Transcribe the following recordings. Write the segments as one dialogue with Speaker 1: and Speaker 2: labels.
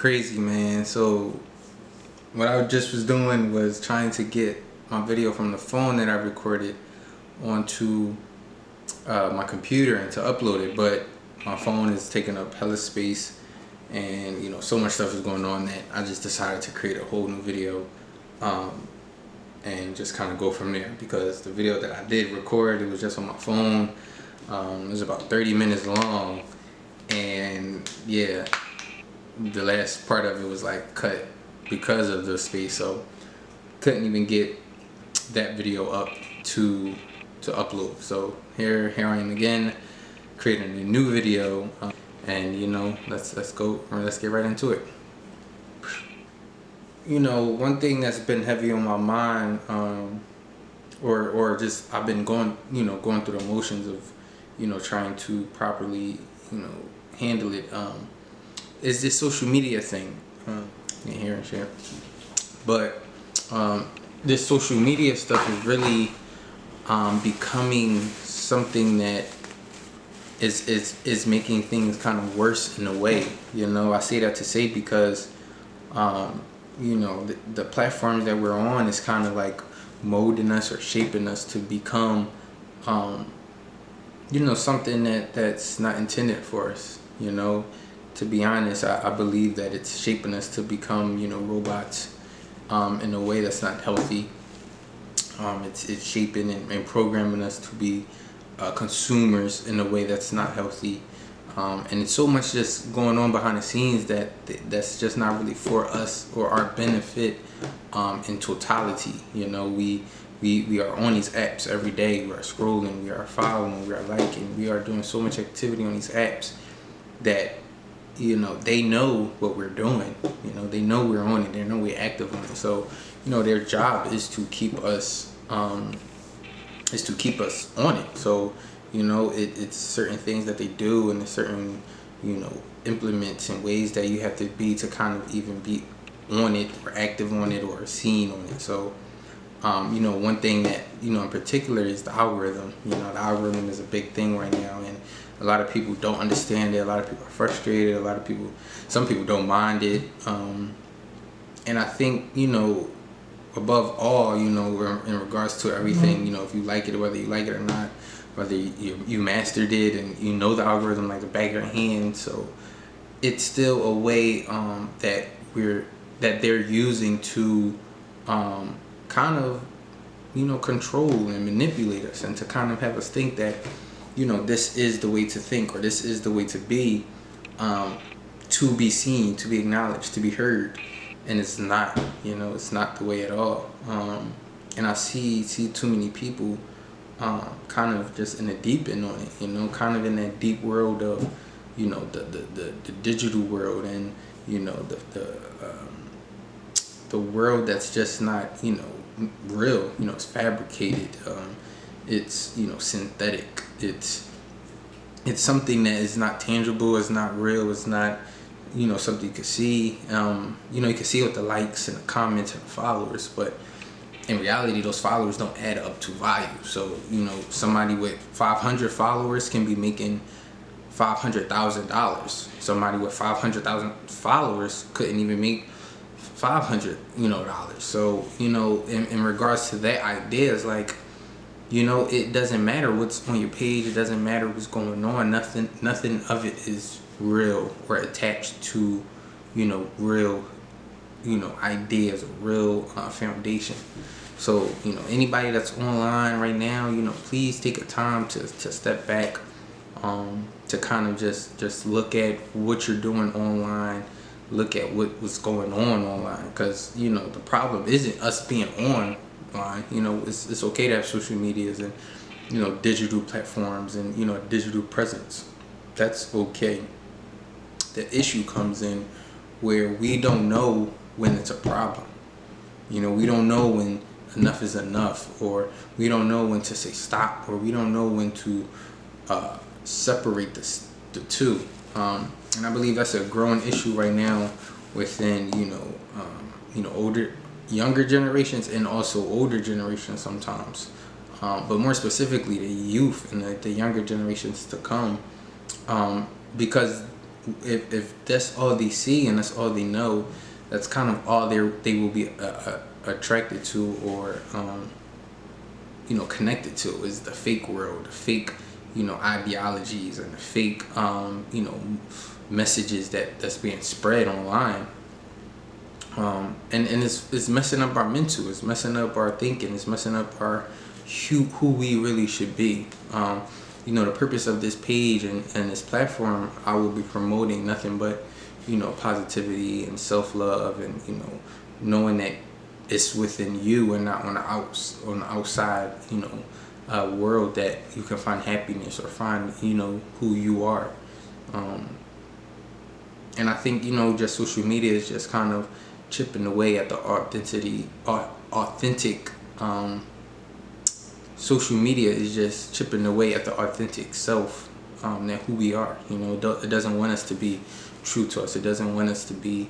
Speaker 1: crazy, man. So what I just was doing was trying to get my video from the phone that I recorded onto my computer and to upload it, but my phone is taking up hella space, and you know, so much stuff is going on that I just decided to create a whole new video and just kind of go from there, because the video that I did record, it was just on my phone. It was about 30 minutes long, and yeah, the last part of it was like cut because of the space, so couldn't even get that video up to upload. So here I am again, creating a new video, and you know, let's get right into it. You know, one thing that's been heavy on my mind, or just I've been going through the motions of, you know, trying to properly, you know, handle it, is this social media thing. Here and share, but this social media stuff is really becoming something that is making things kind of worse in a way. You know, I say that to say because you know, the platforms that we're on is kind of like molding us or shaping us to become you know, something that's not intended for us. You know, to be honest, I believe that it's shaping us to become, you know, robots in a way that's not healthy. It's shaping and programming us to be consumers in a way that's not healthy. And it's so much just going on behind the scenes that's just not really for us or our benefit in totality. You know, we are on these apps every day. We are scrolling, we are following, we are liking, we are doing so much activity on these apps that, you know, they know what we're doing. You know, they know we're on it, they know we're active on it. So, you know, their job is to keep us on it. So, you know, it's certain things that they do, and certain, you know, implements and ways that you have to be to kind of even be on it or active on it or seen on it. So you know, one thing that, you know, in particular is the algorithm. You know, the algorithm is a big thing right now, and a lot of people don't understand it. A lot of people are frustrated. Some people don't mind it. And I think, you know, above all, you know, in regards to everything, you know, if you like it, whether you like it or not, whether you mastered it and you know the algorithm like the back of your hand, so it's still a way that they're using to kind of, you know, control and manipulate us, and to kind of have us think that, you know, this is the way to think, or this is the way to be seen, to be acknowledged, to be heard. And it's not, you know, it's not the way at all. And I see too many people kind of just in the deep end on it, you know, kind of in that deep world of, you know, the digital world, and, you know, the world that's just not, you know, real. You know, it's fabricated, it's, you know, synthetic, it's something that is not tangible, it's not real, it's not, you know, something you can see. You know, you can see it with the likes and the comments and the followers, but in reality, those followers don't add up to value. So, you know, somebody with 500 followers can be making $500,000. Somebody with 500,000 followers couldn't even make $500, you know, dollars. So, you know, in regards to that idea, it's like, you know, it doesn't matter what's on your page. It doesn't matter what's going on. Nothing of it is real or attached to, you know, real, you know, ideas, a real foundation. So, you know, anybody that's online right now, you know, please take a time to step back, to kind of just look at what you're doing online, look at what's going on online, because, you know, the problem isn't us being online. You know, it's okay to have social medias and, you know, digital platforms and, you know, digital presence. That's okay. The issue comes in where we don't know when it's a problem. You know, we don't know when enough is enough, or we don't know when to say stop, or we don't know when to separate the two. And I believe that's a growing issue right now within, you know, younger generations and also older generations sometimes, but more specifically the youth and the younger generations to come, because if that's all they see and that's all they know, that's kind of all they will be attracted to, or connected to, is the fake world, the fake, ideologies, and the fake, messages that's being spread online. And it's messing up our mental, it's messing up our thinking, it's messing up our who we really should be. The purpose of this page and this platform, I will be promoting nothing but, positivity and self-love, and, knowing that it's within you and not on the outside, world, that you can find happiness or find, who you are. And I think, just social media is just kind of chipping away at the authentic, social media is just chipping away at the authentic self, that who we are. It doesn't want us to be true to us. It doesn't want us to be,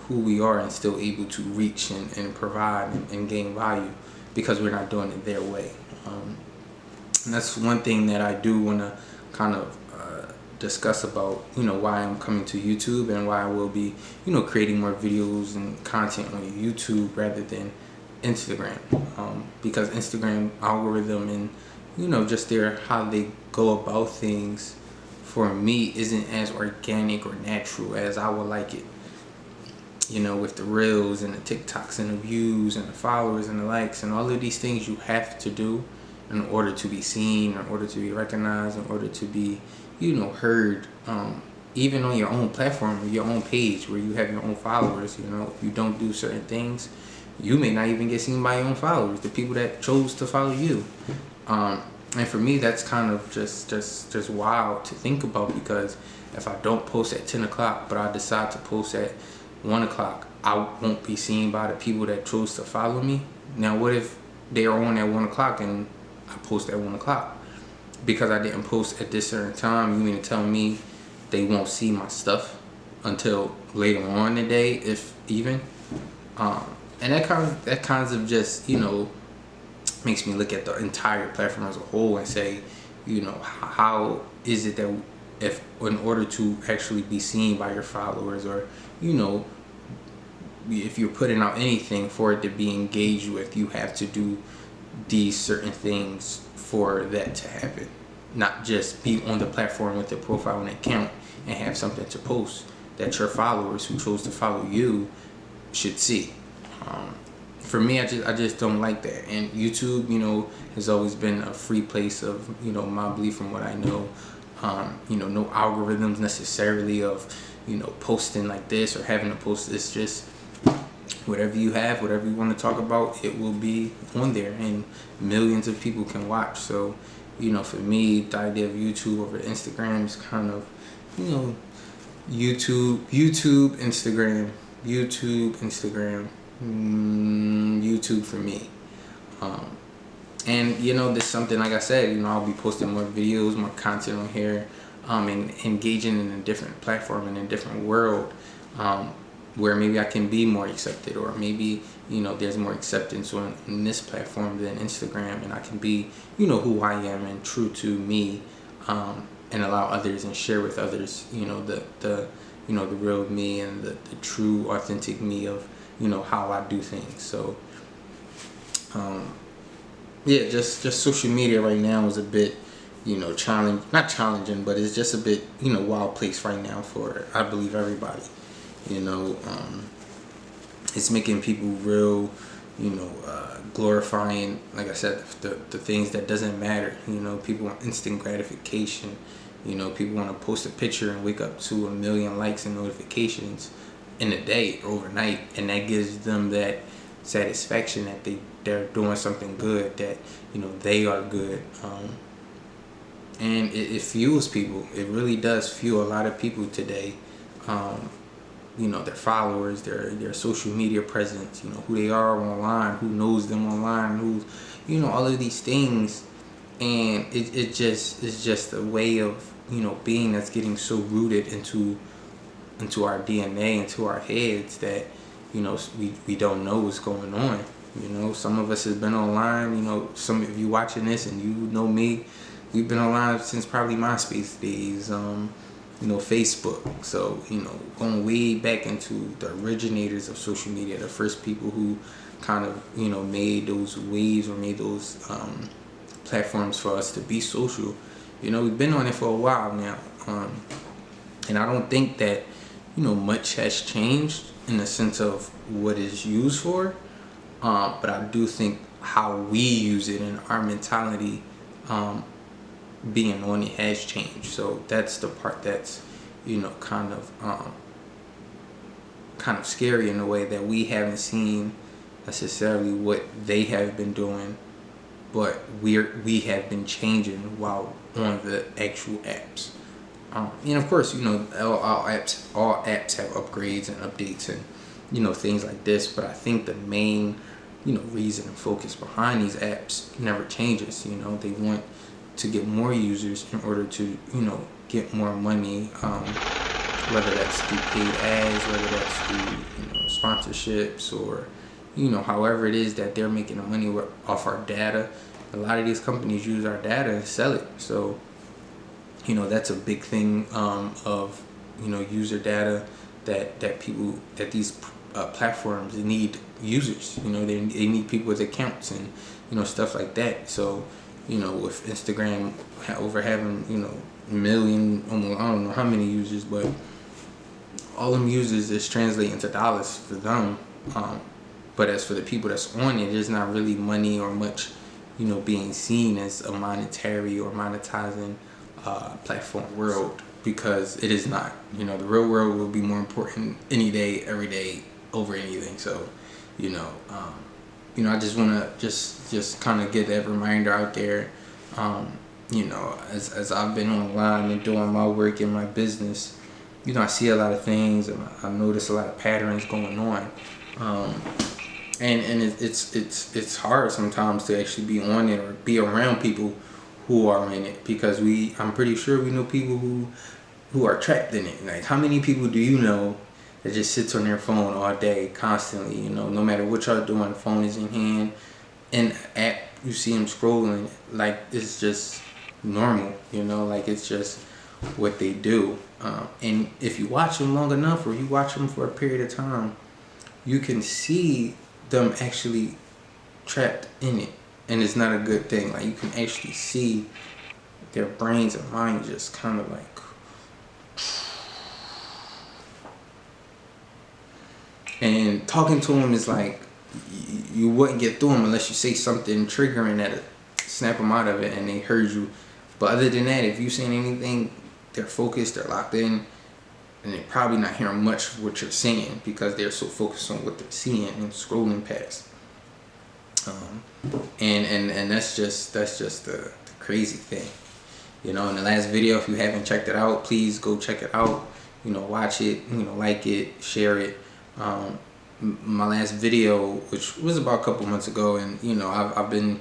Speaker 1: who we are, and still able to reach and provide and gain value, because we're not doing it their way. And that's one thing that I do want to kind of discuss about, why I'm coming to YouTube, and why I will be, creating more videos and content on YouTube rather than Instagram, because Instagram algorithm and, just how they go about things, for me, isn't as organic or natural as I would like it. With the reels and the TikToks and the views and the followers and the likes and all of these things you have to do in order to be seen, in order to be recognized, in order to be, heard, even on your own platform or your own page where you have your own followers. If you don't do certain things, you may not even get seen by your own followers, the people that chose to follow you. And for me, that's kind of just wild to think about, because if I don't post at 10 o'clock, but I decide to post at 1 o'clock, I won't be seen by the people that chose to follow me. Now, what if they're on at 1 o'clock and I post at 1 o'clock? Because I didn't post at this certain time, you mean to tell me they won't see my stuff until later on in the day, if even? And that kind of just, makes me look at the entire platform as a whole and say, how is it that if in order to actually be seen by your followers, or, if you're putting out anything for it to be engaged with, you have to do these certain things for that to happen. Not just be on the platform with a profile and account and have something to post that your followers who chose to follow you should see. For me, I just don't like that. And YouTube, has always been a free place of, my belief, from what I know. No algorithms necessarily of, posting like this or having to post this. Just whatever you have, whatever you want to talk about, it will be on there and millions of people can watch. So, for me, the idea of YouTube over Instagram is kind of, YouTube, Instagram, YouTube for me. And there's something, like I said, I'll be posting more videos, more content on here, and engaging in a different platform, in a different world, where maybe I can be more accepted, or maybe there's more acceptance on this platform than Instagram, and I can be who I am and true to me, and allow others and share with others the real me and the true authentic me of how I do things. So yeah, just social media right now is a bit not challenging, but it's just a bit wild place right now for, I believe, everybody. It's making people real, glorifying, like I said, the things that doesn't matter. People want instant gratification. People want to post a picture and wake up to 1 million likes and notifications in a day, overnight, and that gives them that satisfaction that they're doing something good, that they are good. And it fuels people. It really does fuel a lot of people today. Their followers, their social media presence, who they are online, who knows them online, who's, all of these things. And it's just a way of, being that's getting so rooted into our DNA, into our heads, that, we don't know what's going on. Some of us have been online, some of you watching this and me, we've been online since probably MySpace days. Facebook. So, going way back into the originators of social media, the first people who kind of, made those waves or made those platforms for us to be social. We've been on it for a while now. And I don't think that, much has changed in the sense of what it's used for. But I do think how we use it and our mentality being on it has changed. So that's the part that's, kind of scary in a way that we haven't seen necessarily what they have been doing, but we have been changing while on the actual apps. And of course, all apps have upgrades and updates and things like this. But I think the main reason and focus behind these apps never changes. They want to get more users in order to get more money, whether that's through paid ads, whether that's through sponsorships, or however it is that they're making the money off our data. A lot of these companies use our data and sell it. So that's a big thing of user data that these platforms need users. They need people with accounts and stuff like that. So with Instagram over having a million, almost, I don't know how many users, but all them users is translating to dollars for them. But as for the people that's on it, there's not really money or much being seen as a monetary or monetizing platform world, because it is not. The real world will be more important any day, every day, over anything. So I just want to just kind of get that reminder out there. As I've been online and doing my work in my business, I see a lot of things and I notice a lot of patterns going on. And it's hard sometimes to actually be on it or be around people who are in it, because I'm pretty sure we know people who are trapped in it. Like, how many people do you know that just sits on their phone all day constantly? No matter what y'all doing, the phone is in hand, and app you see them scrolling like it's just normal. Like it's just what they do. And if you watch them long enough, or you watch them for a period of time, you can see them actually trapped in it, and it's not a good thing. Like, you can actually see their brains and minds just kind of like, and talking to them is like, you wouldn't get through them unless you say something triggering that snap them out of it and they heard you. But other than that, if you saying anything, they're focused, they're locked in, and they're probably not hearing much of what you're saying because they're so focused on what they're seeing and scrolling past. And that's just the crazy thing. In the last video, if you haven't checked it out, please go check it out. Watch it, like it, share it. My last video, which was about a couple months ago, and I've been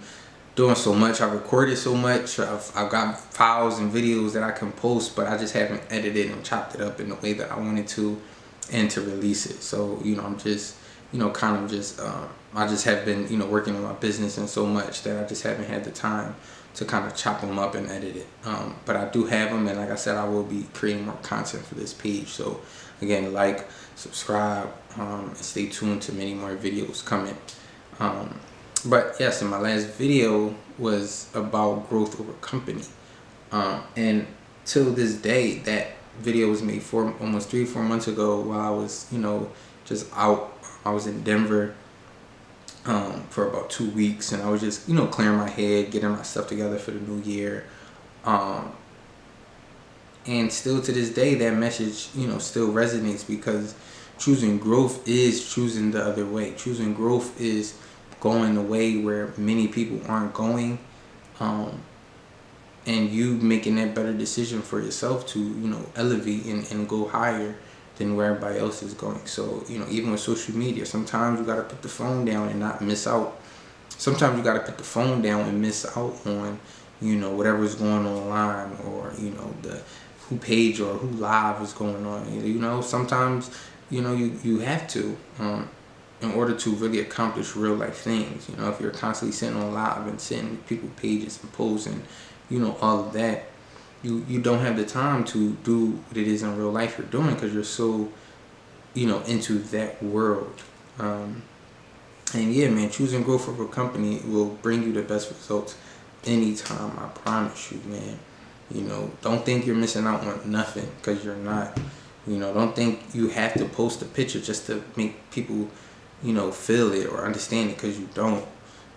Speaker 1: doing so much, I've recorded so much, I've got files and videos that I can post, but I just haven't edited and chopped it up in the way that I wanted to and to release it. So I'm just I just have been working on my business and so much that I just haven't had the time to kind of chop them up and edit it. But I do have them, and like I said, I will be creating more content for this page. So again, like, subscribe, and stay tuned to many more videos coming. But yes, my last video was about growth over company, and till this day, that video was made almost 3-4 months ago, while I was just out. I was in Denver for about 2 weeks, and I was just clearing my head, getting my stuff together for the new year. And still to this day, that message still resonates, because choosing growth is choosing the other way. Choosing growth is going the way where many people aren't going, and you making that better decision for yourself to elevate and go higher than where everybody else is going. So even with social media, sometimes you got to put the phone down and not miss out. Sometimes you got to put the phone down and miss out on whatever's going on online, or the who page or who live is going on. Sometimes you have to, in order to really accomplish real life things. If you're constantly sitting on live and sitting with people pages and posts and all of that, you don't have the time to do what it is in real life you're doing because you're so, into that world. And yeah, man, choosing growth over company will bring you the best results anytime. I promise you, man. Don't think you're missing out on nothing because you're not. Don't think you have to post a picture just to make people, feel it or understand it because you don't.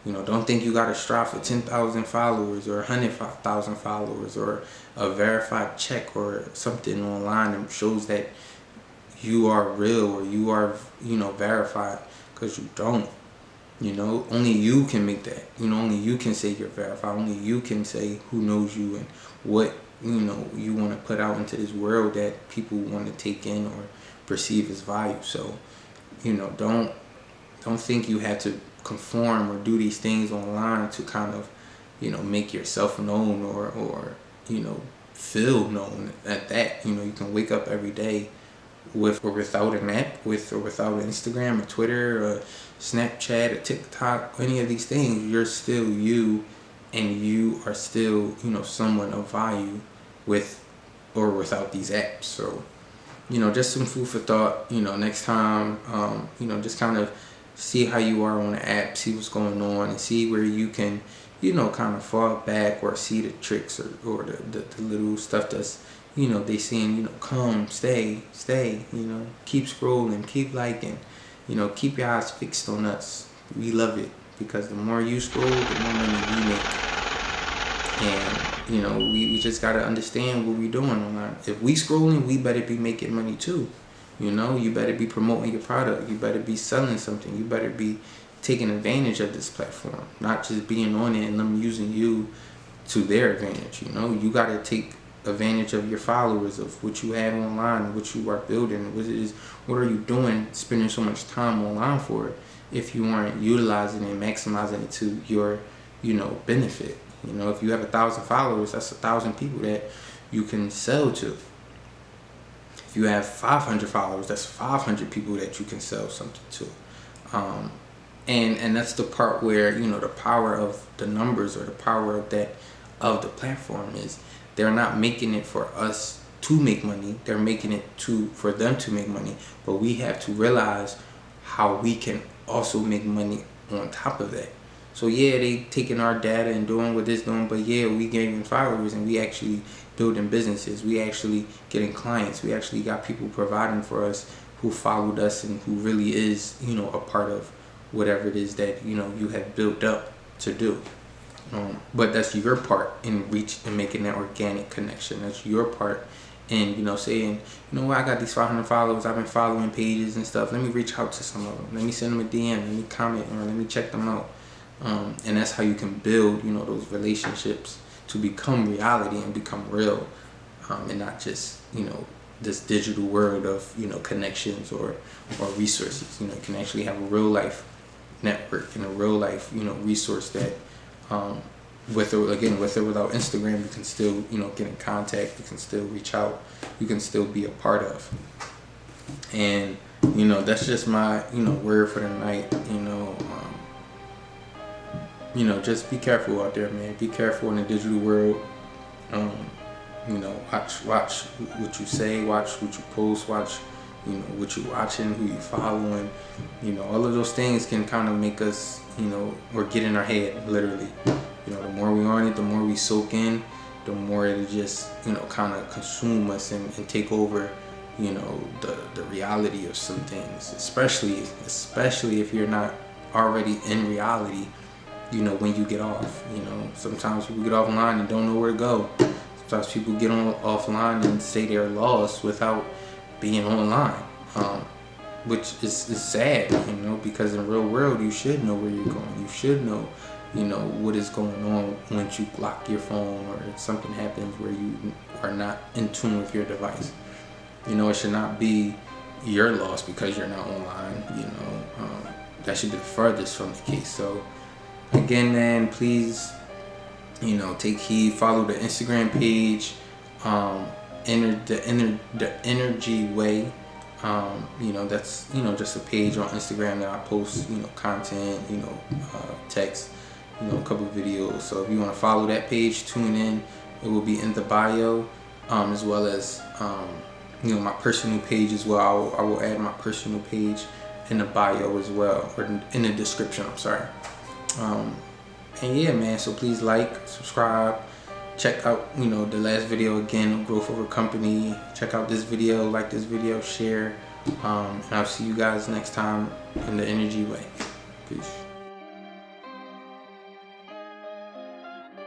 Speaker 1: Don't think you got to strive for 10,000 followers or 100,000 followers or a verified check or something online that shows that you are real or you are, verified, because you don't. Only you can make that. Only you can say you're verified. Only you can say who knows you and what, you want to put out into this world that people want to take in or perceive as value. So, don't think you have to conform or do these things online to kind of, make yourself known or feel known at that. You can wake up every day with or without an app, with or without Instagram or Twitter or Snapchat or TikTok, any of these things. You're still you, and you are still, someone of value with or without these apps. So, just some food for thought. Next time, just kind of see how you are on the app, see what's going on, and see where you can, kind of fall back or see the tricks or the little stuff that's, they saying, come, stay, keep scrolling, keep liking, keep your eyes fixed on us. We love it because the more you scroll, the more money we make. And, we just got to understand what we're doing online. If we scrolling, we better be making money too. You better be promoting your product. You better be selling something. You better be taking advantage of this platform, not just being on it and them using you to their advantage. You got to take advantage of your followers, of what you have online, what you are building, what are you doing, spending so much time online for it, if you aren't utilizing and maximizing it to your, benefit. If you have 1,000 followers, that's 1,000 people that you can sell to. If you have 500 followers, that's 500 people that you can sell something to. And that's the part where, the power of the numbers or the power of the platform is they're not making it for us to make money. They're making it for them to make money. But we have to realize how we can also make money on top of that. So yeah, they taking our data and doing what it's doing, but yeah, we gaining followers and we actually building businesses. We actually getting clients. We actually got people providing for us who followed us and who really is, a part of whatever it is that, you have built up to do. But that's your part in making that organic connection. That's your part in, saying, what, I got these 500 followers. I've been following pages and stuff. Let me reach out to some of them. Let me send them a DM. Let me comment or let me check them out. And that's how you can build, those relationships to become reality and become real, and not just, this digital world of, connections or resources. You can actually have a real life network and a real life, resource that, with or without Instagram, you can still, get in contact. You can still reach out. You can still be a part of. And, that's just my, word for the night. Just be careful out there, man. Be careful in the digital world. Watch what you say, watch what you post, watch, what you're watching, who you're following. All of those things can kind of make us, or get in our head, literally. The more we are on it, the more we soak in, the more it'll just, kind of consume us and take over, the reality of some things, especially if you're not already in reality. When you get off, sometimes people get offline and don't know where to go. Sometimes people get offline and say they're lost without being online, which is sad, because in the real world, you should know where you're going. You should know, what is going on once you lock your phone or if something happens where you are not in tune with your device. It should not be your loss because you're not online, that should be the furthest from the case. So, again, man, please, take heed. Follow the Instagram page, the InnerG way. That's just a page on Instagram that I post, content, text, a couple videos. So if you want to follow that page, tune in. It will be in the bio, as well as you know, my personal page as well. I will add my personal page in the bio as well, or in the description, I'm sorry. And yeah, man, so please like, subscribe, check out, you know, the last video again, growth over company. Check out this video, like this video, share, and I'll see you guys next time in the InnerG way. Peace.